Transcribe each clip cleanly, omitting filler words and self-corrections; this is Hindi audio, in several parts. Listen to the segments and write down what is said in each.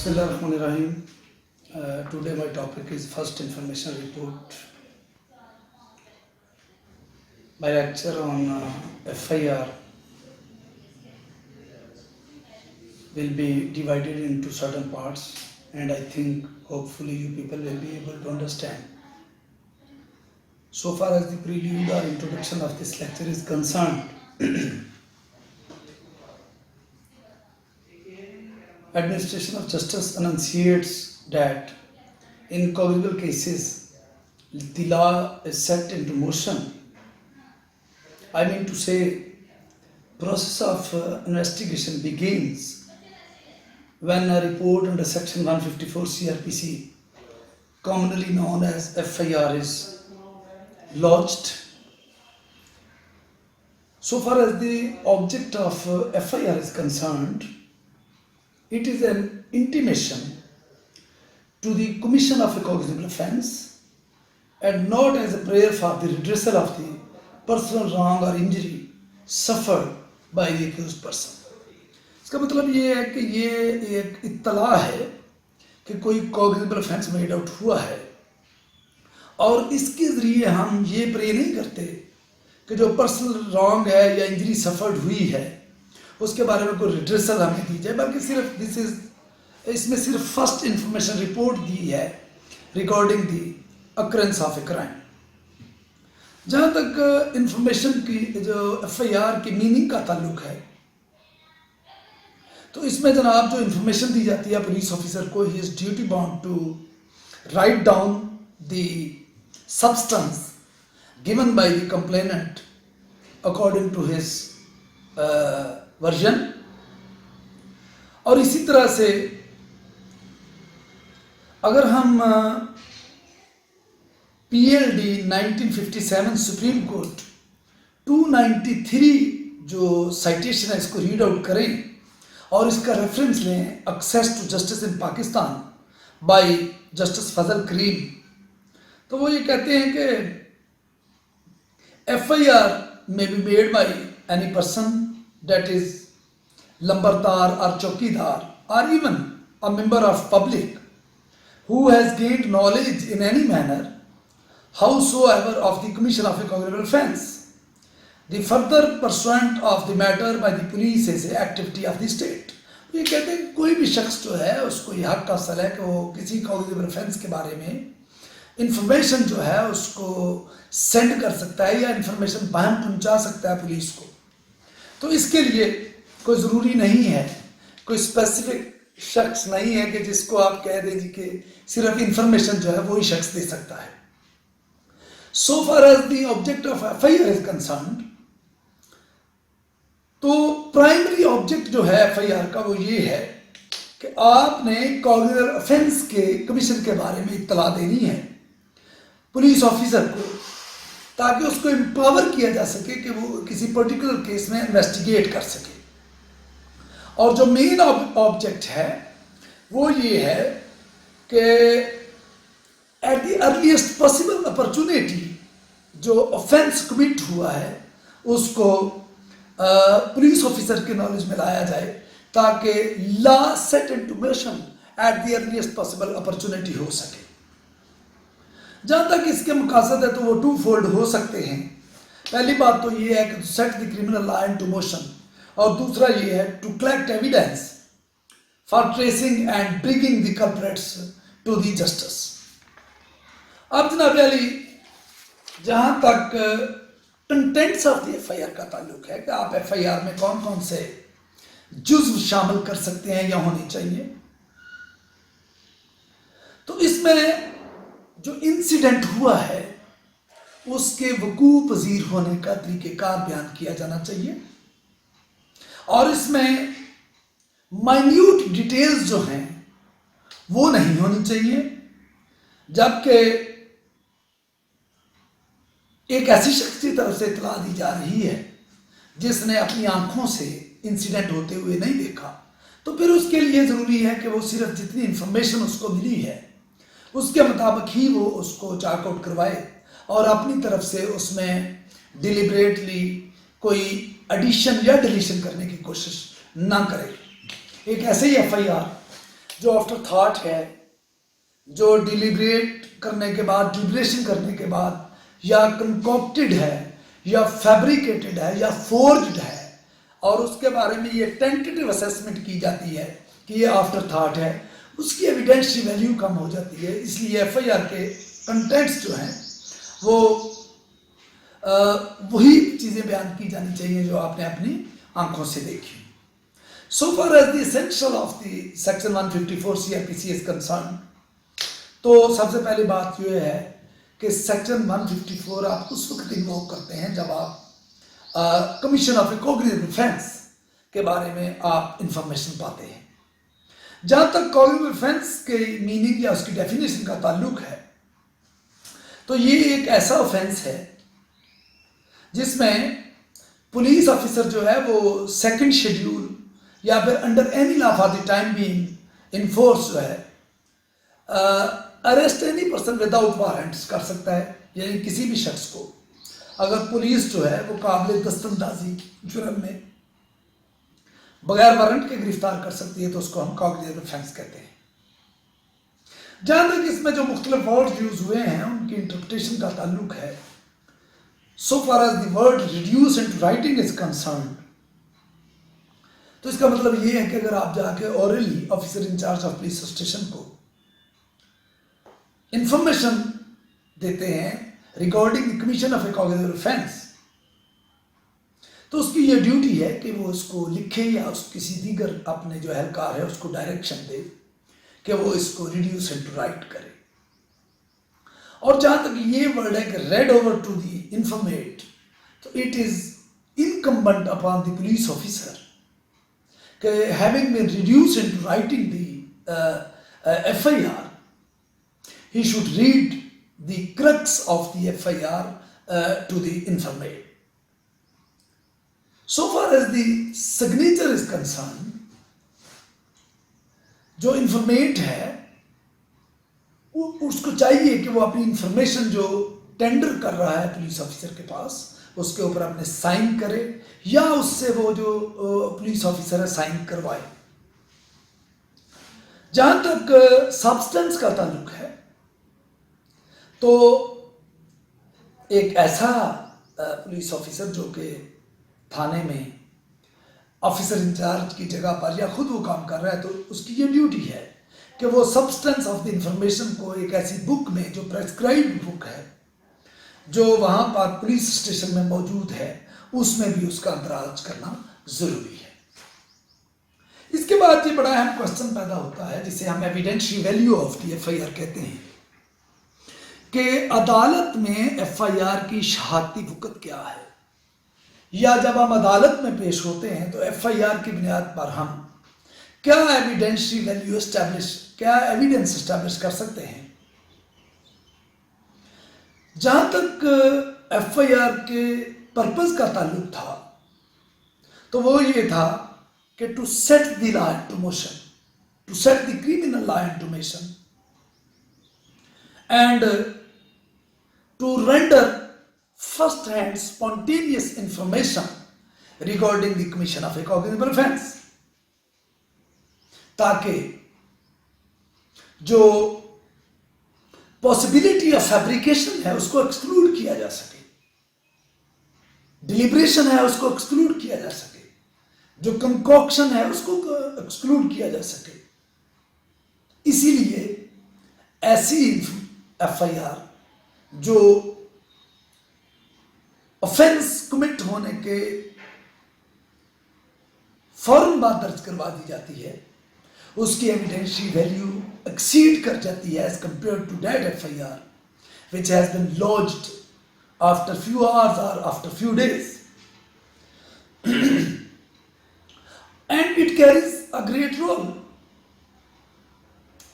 Bismillahirrahmanirrahim. Today my topic is first information report. My lecture on FIR will be divided into certain parts, and I think hopefully you people will be able to understand. So far as the prelude or introduction of this lecture is concerned, Administration of Justice enunciates that in cognizable cases, the law is set into motion. I mean to say, process of investigation begins when a report under Section 154 CRPC, commonly known as FIR, is lodged. So far as the object of FIR is concerned, it is an intimation to the commission of a cognizable offence and not as a prayer for the redressal of the personal wrong or injury suffered by the accused person. इसका मतलब ये है कि ये एक इत्तला है कि कोई कॉग्निजेबल ऑफेंस मेड आउट हुआ है और इसके ज़रिए हम ये प्रे नहीं करते कि जो पर्सनल रॉन्ग है या इंजरी सफर्ड हुई है उसके बारे में कोई रिड्रेसल हमें दी जाए, बल्कि सिर्फ इसमें सिर्फ फर्स्ट इंफॉर्मेशन रिपोर्ट दी है recording the occurrence of a crime. जहाँ तक इंफॉर्मेशन की जो FIR की मीनिंग का ताल्लुक है, तो इसमें जनाब जो इंफॉर्मेशन दी जाती है पुलिस ऑफिसर को, he is duty bound to write down the substance given by the complainant according to his version. और इसी तरह से अगर हम PLD 1957 सुप्रीम कोर्ट 293 जो साइटेशन है इसको रीड आउट करें और इसका रेफरेंस लें, access to justice in Pakistan by justice Fazal Karim, तो वो ये कहते हैं कि FIR may be made by any person, that is lambardar or chowkidar or even a member of public who has gained knowledge in any manner howsoever of the commission of a cognizable offence, the further pursuant of the matter by the police is a activity of the state। ये कहते हैं कोई भी शख्स जो है उसको ये हक हासिल है कि वो किसी कॉग्निजेबल ऑफेंस के बारे में इंफॉर्मेशन जो है उसको सेंड कर सकता है या इंफॉर्मेशन पहुंचा सकता है पुलिस को। तो इसके लिए कोई ज़रूरी नहीं है, कोई स्पेसिफिक शख्स नहीं है कि जिसको आप कह दें कि सिर्फ इंफॉर्मेशन जो है वही शख्स दे सकता है। So far as the object of FIR is concerned, तो प्राइमरी ऑब्जेक्ट जो है FIR का वो ये है कि आपने कॉग्निजेबल ऑफेंस के कमीशन के बारे में इत्तला देनी है पुलिस ऑफिसर को, ताकि उसको एम्पावर किया जा सके कि वो किसी पर्टिकुलर केस में इन्वेस्टिगेट कर सके। और जो मेन ऑब्जेक्ट है वो ये है कि at the earliest possible opportunity जो ऑफेंस कमिट हुआ है उसको पुलिस ऑफिसर के नॉलेज में लाया जाए ताकि law set into motion at the earliest possible opportunity हो सके। जहाँ तक इसके मकासद है तो वो टू फोल्ड हो सकते हैं। पहली बात तो ये है कि set the criminal law into motion, और दूसरा ये है to collect evidence for tracing and bringing the culprits to the justice. अब जनाब अली, जहाँ तक कंटेंट्स ऑफ द FIR का ताल्लुक है कि आप FIR में कौन कौन से जुज्व शामिल कर सकते हैं या होने चाहिए, तो इसमें जो इंसिडेंट हुआ है उसके वकूअ पजीर होने का तरीक़ेकार बयान किया जाना चाहिए, और इसमें माइन्यूट डिटेल्स जो हैं वो नहीं होनी चाहिए। जबकि एक ऐसी शख्स की तरफ से इत्तला दी जा रही है जिसने अपनी आंखों से इंसिडेंट होते हुए नहीं देखा, तो फिर उसके लिए ज़रूरी है कि वो सिर्फ जितनी इंफॉर्मेशन उसको मिली है उसके मुताबिक ही वो उसको चेकआउट करवाए और अपनी तरफ से उसमें डिलिबरेटली कोई एडिशन या डिलीशन करने की कोशिश ना करे। एक ऐसे ही FIR जो आफ्टर थॉट है, जो डिलिब्रेट करने के बाद, डिलिब्रेशन करने के बाद, या कंकॉक्टेड है, या फैब्रिकेटेड है, या फोर्ज्ड है, और उसके बारे में ये टेंटेटिव असेसमेंट की जाती है कि ये आफ्टर थॉट है, उसकी एविडेंस की वैल्यू कम हो जाती है। इसलिए एफआईआर के कंटेंट्स जो हैं वो वही चीज़ें बयान की जानी चाहिए जो आपने अपनी आंखों से देखी। So far as the essential of the section 154 CRPC is concern, तो सबसे पहली बात यह है कि सेक्शन 154 आप उस वक्त इन्वोक करते हैं जब आप commission of a cognitive offence के बारे में आप इंफॉर्मेशन पाते हैं। जहां तक कॉग्निटिव ऑफेंस के मीनिंग या उसकी डेफिनेशन का ताल्लुक है, तो ये एक ऐसा ऑफेंस है जिसमें पुलिस ऑफिसर जो है वो सेकंड शेड्यूल या फिर under any law for the time being in force जो है arrest any person without warrants कर सकता है। यानी किसी भी शख्स को अगर पुलिस जो है वो काबिल दस्तंदाजी जुर्म में बगैर वारंट के गिरफ्तार कर सकती है तो उसको हम कॉग्निटिव ऑफेंस कहते हैं। जहां तक इसमें जो मुख्तलिफ वर्ड यूज हुए हैं उनकी इंटरप्रिटेशन का ताल्लुक है, so far as the word reduce into writing is concerned, तो इसका मतलब ये है कि अगर आप जाके orally officer in charge of police station को इंफॉर्मेशन देते हैं regarding the commission of a cognitive offence, तो उसकी ये ड्यूटी है कि वो उसको लिखे या उस किसी दीगर अपने जो एहलकार है उसको डायरेक्शन दे कि वो इसको रिड्यूस इनटू राइट करे। और जहां तक ये वर्ड है कि read over to the informant, तो it is incumbent upon the police officer कि having been reduce into writing the FIR, he should read the crux of the FIR to the informant. So far as the signature is concerned, जो इंफॉर्मेट है उसको चाहिए कि वो अपनी इंफॉर्मेशन जो टेंडर कर रहा है पुलिस ऑफिसर के पास उसके ऊपर अपने साइन करे या उससे वो जो पुलिस ऑफिसर है साइन करवाए। जहां तक सब्सटेंस का ताल्लुक है, तो एक ऐसा पुलिस ऑफिसर जो कि थाने में ऑफिसर इंचार्ज की जगह पर या खुद वो काम कर रहा है, तो उसकी ये ड्यूटी है कि वो सब्सटेंस ऑफ द इंफॉर्मेशन को एक ऐसी बुक में जो प्रेस्क्राइब्ड बुक है जो वहाँ पर पुलिस स्टेशन में मौजूद है उसमें भी उसका दराज करना जरूरी है। इसके बाद ये बड़ा अहम क्वेश्चन पैदा होता है जिसे हम evidential value of the FIR कहते हैं कि अदालत में FIR की शहादती वक़्त क्या है, या जब हम अदालत में पेश होते हैं तो FIR की बुनियाद पर हम क्या एविडेंशियल वैल्यू क्या एविडेंस एस्टैब्लिश कर सकते हैं। जहां तक FIR के पर्पस का ताल्लुक था तो वो ये था कि to set the law into motion, to set the criminal law into motion and to render first hand spontaneous information regarding the commission of a cognizable offense, ताकि जो पॉसिबिलिटी ऑफ फैब्रिकेशन है उसको एक्सक्लूड किया जा सके, डिलिब्रेशन है उसको एक्सक्लूड किया जा सके, जो कंकॉक्शन है उसको एक्सक्लूड किया जा सके। इसीलिए ऐसी FIR जो ऑफेंस कमिट होने के फौरन बाद दर्ज करवा दी जाती है, उसकी एविडेंशियल वैल्यू एक्सीड कर जाती है as compared to that FIR which has been lodged after few hours or after few days and it carries a great role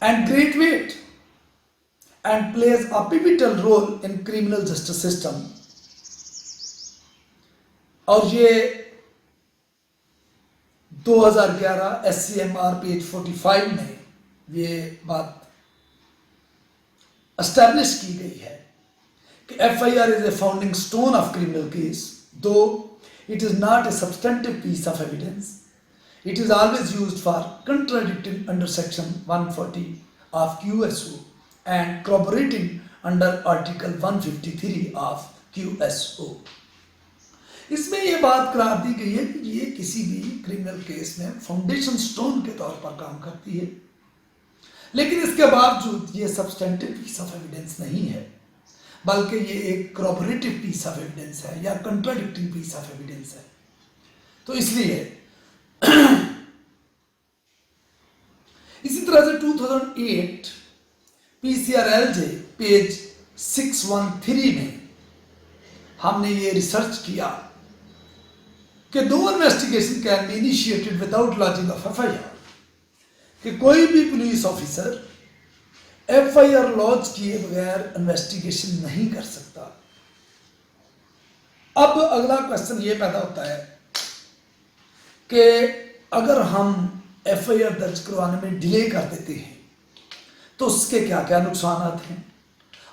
and great weight and plays a pivotal role in criminal justice system। और ये 2011 SCMR पेज 45 में ये बात एस्टैब्लिश की गई है कि FIR is a founding stone of criminal case, though it is not a substantive piece of evidence, It is always used for contradicting under section 140 of QSO and corroborating under article 153 of QSO. इसमें यह बात करार दी गई है कि ये किसी भी क्रिमिनल केस में फाउंडेशन स्टोन के तौर पर काम करती है, लेकिन इसके बावजूद ये सब्सटेंटिव पीस ऑफ एविडेंस नहीं है, बल्कि ये एक corroborative पीस ऑफ एविडेंस है या कंट्राडिक्टिंग पीस ऑफ एविडेंस है। तो इसलिए इसी तरह से 2008 PCRLJ पेज 613 में हमने ये रिसर्च किया कि no investigation can be initiated without lodging of FIR, कि कोई भी पुलिस ऑफिसर FIR लॉन्च किए बगैर इन्वेस्टिगेशन नहीं कर सकता। अब अगला क्वेश्चन ये पैदा होता है कि अगर हम FIR दर्ज करवाने में डिले कर देते हैं तो उसके क्या क्या नुकसान हैं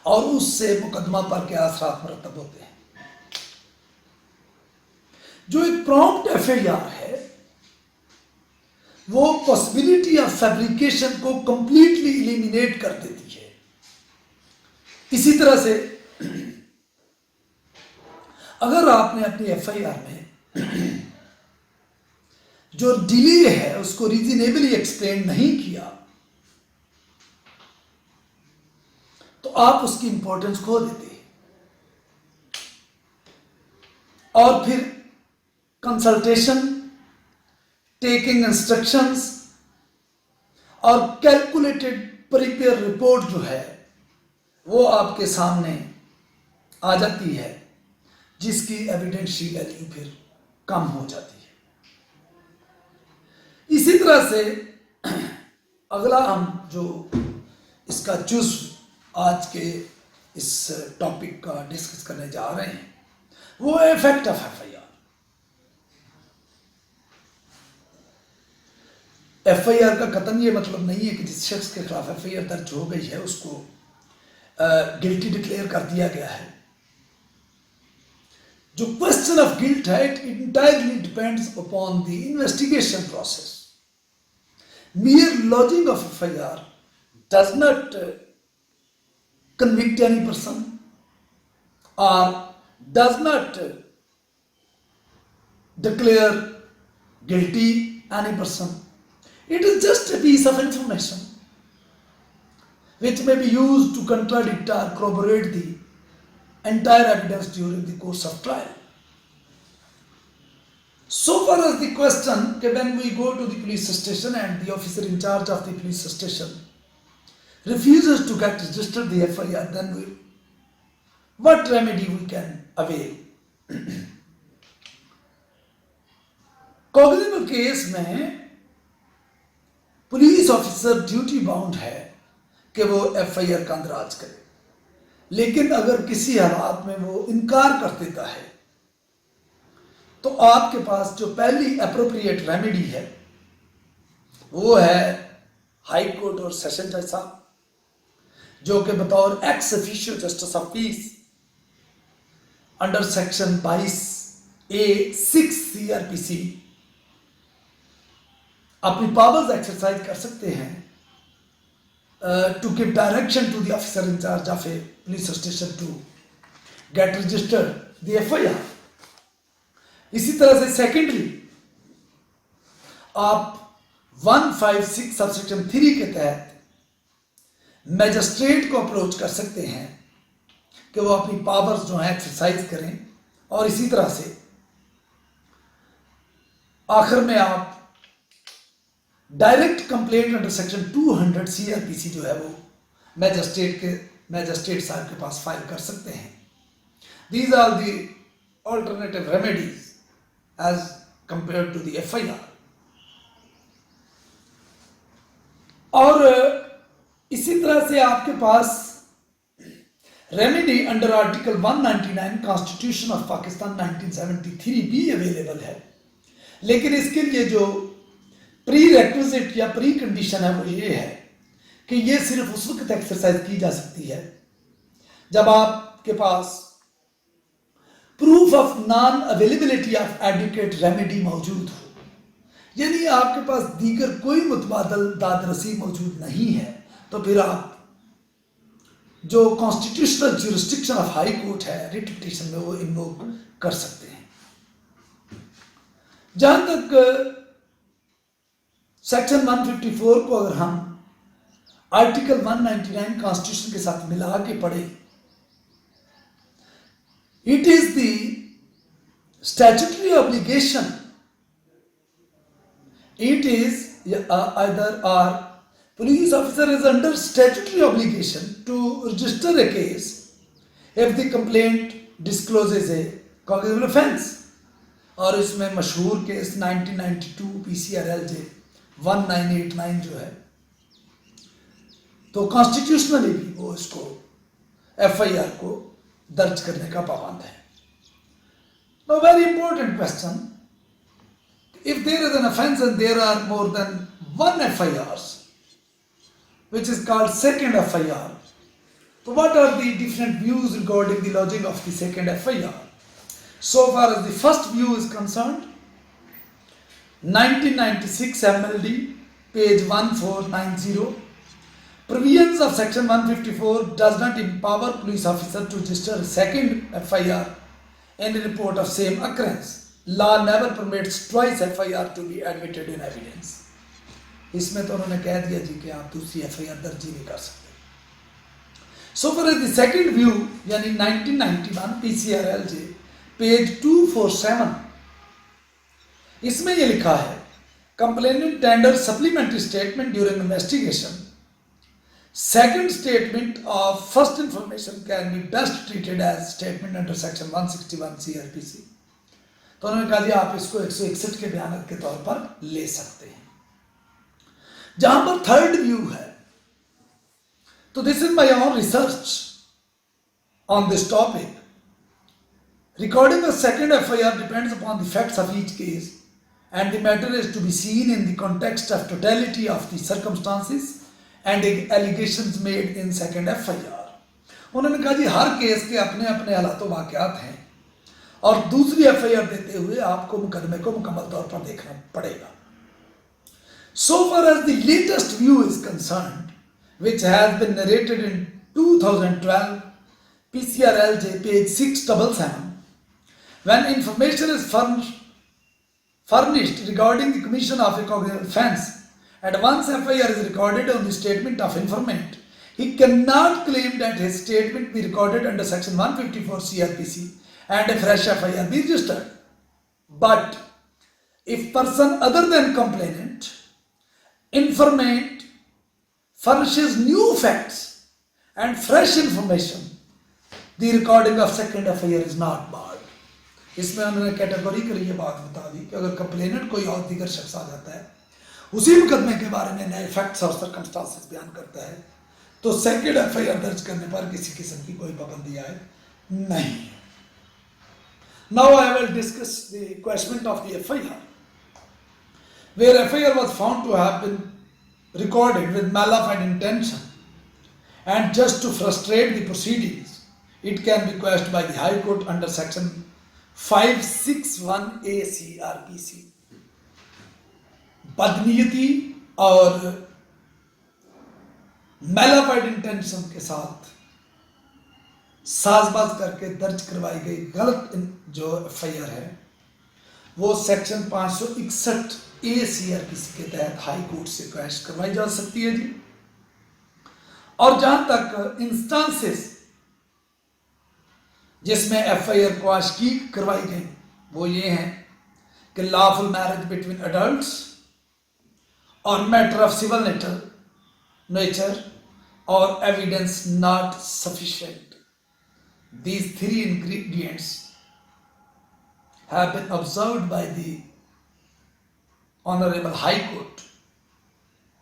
और उससे मुकदमा पर क्या असरात मरतब होते हैं। जो एक प्रॉम्प्ट FIR है वो पॉसिबिलिटी ऑफ फैब्रिकेशन को कंप्लीटली इलिमिनेट कर देती है। इसी तरह से अगर आपने अपनी FIR में जो डिले है उसको रीजनेबली एक्सप्लेन नहीं किया तो आप उसकी इंपॉर्टेंस खो देते हैं और फिर कंसल्टेशन, टेकिंग इंस्ट्रक्शंस और कैलकुलेटेड प्रिपेयर रिपोर्ट जो है वो आपके सामने आ जाती है, जिसकी एविडेंशियल वैल्यू फिर कम हो जाती है। इसी तरह से अगला हम जो इसका जुज़्व आज के इस टॉपिक का डिस्कस करने जा रहे हैं वो है इफेक्ट ऑफ FIR का कतन ये मतलब नहीं है कि जिस शख्स के खिलाफ FIR दर्ज हो गई है उसको गिल्टी डिक्लेयर कर दिया गया है। जो क्वेश्चन ऑफ गिल्ट है it entirely depends upon the investigation process. mere lodging of FIR does not convict any person or does not declare guilty any person. It is just a piece of information which may be used to contradict or corroborate the entire evidence during the course of trial. So far as the question that when we go to the police station and the officer in charge of the police station refuses to get registered the FIR, then what remedy we can avail? Cognitive case में पुलिस ऑफिसर ड्यूटी बाउंड है कि वो FIR का अंदराज करे, लेकिन अगर किसी हालात में वो इनकार कर देता है तो आपके पास जो पहली अप्रोप्रिएट रेमेडी है वो है हाई कोर्ट और सेशन जज साहब, जो कि बतौर ex officio justice of peace under section 22A(6) CRPC अपनी पावर्स एक्सरसाइज कर सकते हैं to give direction to the officer in charge of a police station to get registered the FIR। इसी तरह से सेकेंडरी आप 156 सबसेक्शन 3 के तहत मैजिस्ट्रेट को अप्रोच कर सकते हैं कि वो अपनी पावर्स जो है एक्सरसाइज करें, और इसी तरह से आखिर में आप direct complaint under section 200 CRPC जो है वो मैजिस्ट्रेट साहब के पास फाइल कर सकते हैं। These are the alternative remedies as compared to the FIR। और इसी तरह से आपके पास remedy under article 199 constitution of Pakistan 1973 भी अवेलेबल है, लेकिन इसके लिए जो प्री रेक्विजिट या प्री कंडीशन है वो ये है कि ये सिर्फ उस वक्त एक्सरसाइज की जा सकती है जब आपके पास proof of non availability of adequate remedy मौजूद हो, यानी आपके पास दीगर कोई मुतबादल दादरसी मौजूद नहीं है, तो फिर आप जो constitutional jurisdiction of high court है रिट पिटीशन में वो इन्वोक कर सकते हैं। जहां तक सेक्शन 154 को अगर हम आर्टिकल 199 कॉन्स्टिट्यूशन के साथ मिला के पढ़े, it is the statutory obligation, it is either or police officer is under statutory obligation to register a case if the complaint discloses a cognizable offense। और इसमें मशहूर केस 1992 PCRLJ 1989 जो है, तो कॉन्स्टिट्यूशनली भी वो इसको FIR को दर्ज करने का पाबंद है। Now very important question, if there is an offense and there are more than one FIRs, which is called second FIR, so what are the different views regarding the lodging of the second FIR? So far as the first view is concerned, 1996 MLD, page 1490, provisions of section 154 does not empower police officer to register a second FIR in a report of same occurrence. Law never permits twice FIR to be admitted in evidence। इसमें तो उन्होंने कह दिया जी कि आप दूसरी FIR दर्ज ही नहीं कर सकते। So far as the second view, यानी 1991 PCRLJ पेज 247, इसमें ये लिखा है complainant tender supplementary statement during investigation, second statement of first information can be best treated as statement under section 161 CRPC। तो उन्होंने कहा जी आप इसको 161 के बयान के तौर पर ले सकते हैं। जहां पर थर्ड व्यू है, तो this is my own research on this topic. Recording a second FIR depends upon the facts of each case and the matter is to be seen in the context of totality of the circumstances and allegations made in second FIR। उन्होंने कहा जी हर केस के अपने अपने हालात वाक़यात हैं और दूसरी FIR देते हुए आपको मुकदमे को मुकम्मल तौर पर देखना पड़ेगा। So far as the latest view is concerned, which has been narrated in 2012 PCRLJ page 677, when information is furnished regarding the commission of a cognizable offence and once FIR is recorded on the statement of informant, he cannot claim that his statement be recorded under section 154 CRPC and a fresh FIR be registered. But if person other than complainant, informant furnishes new facts and fresh information, the recording of second FIR is not barred। इसमें उन्होंने कैटेगोरिकली ये बात बता दी कि अगर कंप्लेनेंट कोई और दीगर शख्स आ जाता है, उसी मुकदमे के बारे में नए फैक्ट्स और सर्कमस्टांसेस बयान करता है, तो सेकंड FIR दर्ज करने पर किसी किस्म की कोई पाबंदी आए नहीं। Now I will discuss the quashment of the FIR, where FIR was found to have been recorded with malafide intention and just to frustrate the proceedings, it can be quashed by the High Court under section 561A CRPC। बदनीयती और मैलाफाइड इंटेंशन के साथ साजबाज करके दर्ज करवाई गई गलत जो FIR है वो सेक्शन 561A CRPC के तहत हाई कोर्ट से क्वैश करवाई जा सकती है जी। और जहां तक इंस्टांसेस जिसमें FIR क्वैश की करवाई गई वो ये हैं कि लॉफुल मैरिज बिटवीन अडल्ट्स और मैटर ऑफ सिविल नेचर और evidence not sufficient. These three ingredients have been observed by the Honorable High Court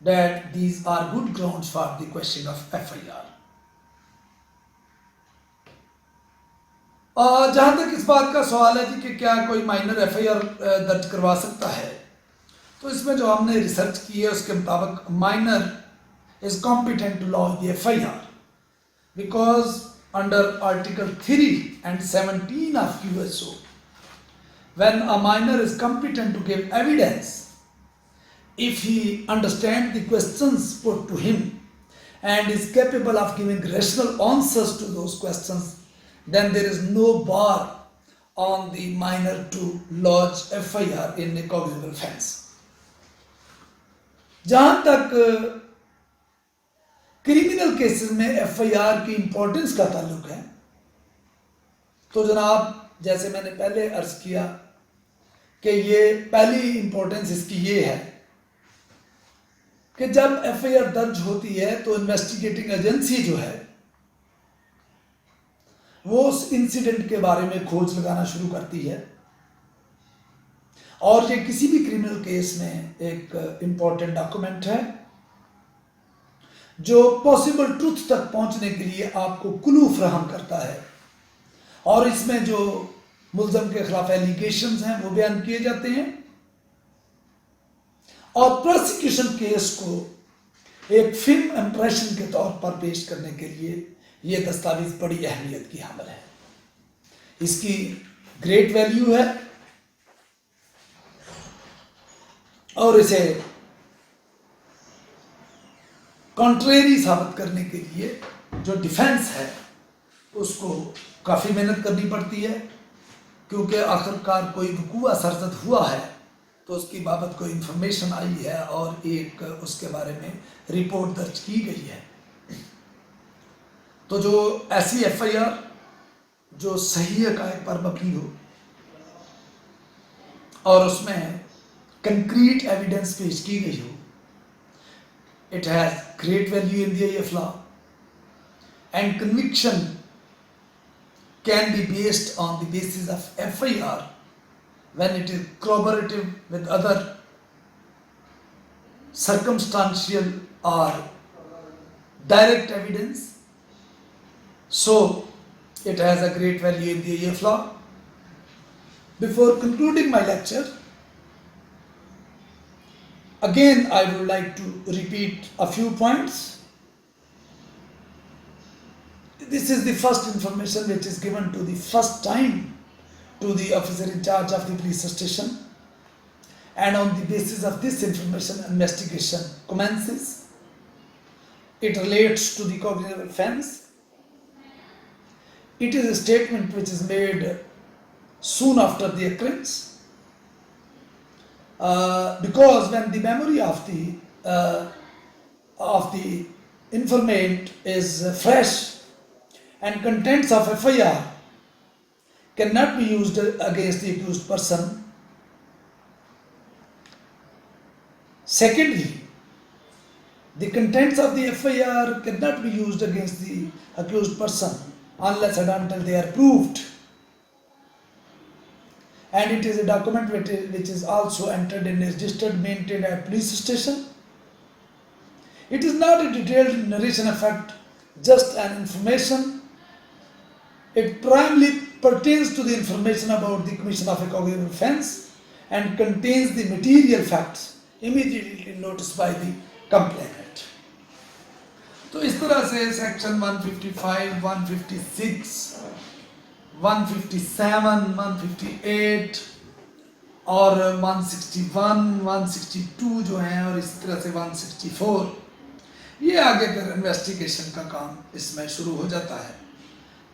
that these are good grounds for the question of FIR। और जहां तक इस बात का सवाल है कि क्या कोई माइनर FIR दर्ज करवा सकता है, तो इसमें जो हमने रिसर्च की है उसके मुताबिक minor is competent to launch the FIR because under Article 3 and 17 of QSO, when a minor is competent to give evidence if he understands the questions put to him and is capable of giving rational answers to those questions, then there is no bar on the minor to lodge FIR in a cognizable offense. जहां तक क्रिमिनल केसेस में FIR की इंपॉर्टेंस का ताल्लुक है, तो जनाब जैसे मैंने पहले अर्ज किया कि ये पहली इंपॉर्टेंस इसकी ये है कि जब FIR दर्ज होती है तो इन्वेस्टिगेटिंग एजेंसी जो है वो उस इंसिडेंट के बारे में खोज लगाना शुरू करती है, और ये किसी भी क्रिमिनल केस में एक इंपॉर्टेंट डॉक्यूमेंट है जो पॉसिबल ट्रूथ तक पहुंचने के लिए आपको क्लू फराहम करता है, और इसमें जो मुल्ज़म के खिलाफ एलिगेशंस हैं वो बयान किए जाते हैं, और प्रोसिक्यूशन केस को एक फिल्म इंप्रेशन के तौर पर पेश करने के लिए ये दस्तावेज बड़ी अहमियत की हामिल है। इसकी ग्रेट वैल्यू है, और इसे कॉन्ट्रेरी साबित करने के लिए जो डिफेंस है उसको काफ़ी मेहनत करनी पड़ती है, क्योंकि आखिरकार कोई वकूआ सरजद हुआ है तो उसकी बाबत कोई इंफॉर्मेशन आई है और एक उसके बारे में रिपोर्ट दर्ज की गई है। तो जो ऐसी FIR जो सही हक़ाइक़ पर मबनी हो और उसमें कंक्रीट एविडेंस पेश की गई हो, it has great value in the eye of law, and conviction can be based on the basis of FIR when it is corroborative with other circumstantial or direct evidence. So it has a great value in the eye of law. Before concluding my lecture, again I would like to repeat a few points. This is the first information which is given to the first time to the officer in charge of the police station, and on the basis of this information investigation commences. It relates to the cognizable offense. It is a statement which is made soon after the occurrence, because when the memory of the informant is fresh and contents of FIR cannot be used against the accused person. Secondly, the contents of the FIR cannot be used against the accused person unless and until they are proved. And it is a document which is also entered and registered, maintained at police station. It is not a detailed narration of fact, just an information. It primarily pertains to the information about the commission of a cognizable offence and contains the material facts immediately noticed by the complainant. तो इस तरह से सेक्शन 155, 156, 157, 158 और 161, 162 जो हैं, और इस तरह से 164, ये आगे फिर इन्वेस्टिगेशन का काम इसमें शुरू हो जाता है।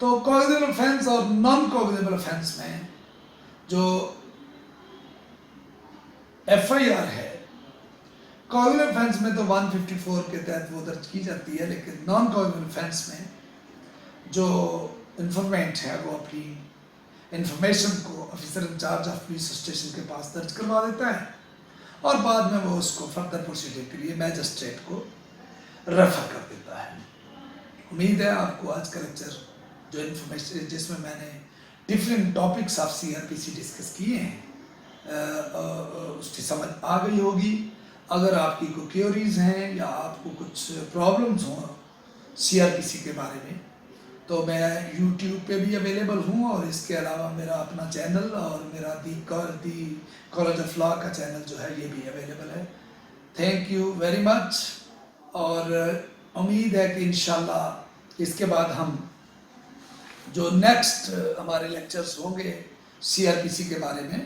तो कॉग्निजेबल ऑफेंस और नॉन कॉग्निजेबल ऑफेंस में जो FIR है, कॉग्निजेबल ऑफेंस में तो 154 के तहत वो दर्ज की जाती है, लेकिन नॉन कॉग्निजेबल ऑफेंस में जो इन्फॉर्मेंट है वो अपनी इंफॉर्मेशन को officer in charge of police station के पास दर्ज करवा देता है, और बाद में वो उसको फर्दर प्रोसीडिंग के लिए मैजिस्ट्रेट को रेफर कर देता है। उम्मीद है आपको आज का लेक्चर जो इन्फॉर्मेशन जिसमें मैंने different topics of CRPC discuss किए हैं उसकी समझ आ गई होगी। अगर आपकी कोई क्वेरीज हैं या आपको कुछ प्रॉब्लम्स हों CRPC के बारे में, तो मैं YouTube पे भी अवेलेबल हूँ, और इसके अलावा मेरा अपना चैनल और मेरा दी कॉलेज ऑफ लॉ का चैनल जो है ये भी अवेलेबल है। थैंक यू वेरी मच, और उम्मीद है कि इंशाल्लाह इसके बाद हम जो नेक्स्ट हमारे लेक्चर्स होंगे CRPC के बारे में,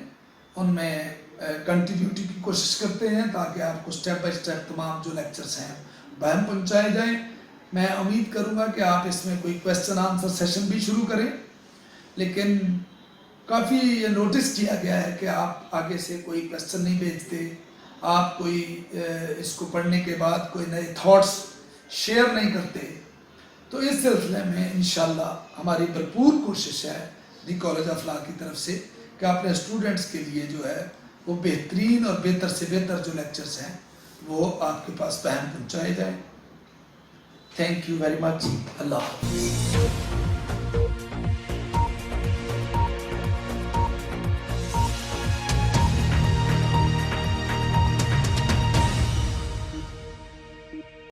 उनमें कंटिन्यूटी की कोशिश करते हैं ताकि आपको स्टेप बाय स्टेप तमाम जो लेक्चर्स हैं वह पहुंचाए जाएं। मैं उम्मीद करूंगा कि आप इसमें कोई क्वेश्चन आंसर सेशन भी शुरू करें, लेकिन काफ़ी ये नोटिस किया गया है कि आप आगे से कोई क्वेश्चन नहीं भेजते, आप कोई इसको पढ़ने के बाद कोई नए थॉट्स शेयर नहीं करते। तो इस सिलसिले में इंशाल्लाह हमारी भरपूर कोशिश है दी कॉलेज ऑफ लॉ की तरफ से कि अपने स्टूडेंट्स के लिए जो है वो बेहतरीन और बेहतर से बेहतर जो लेक्चर्स हैं वो आपके पास पहुंचाए जाएं। Thank you very much. अल्लाह हाफ़िज़।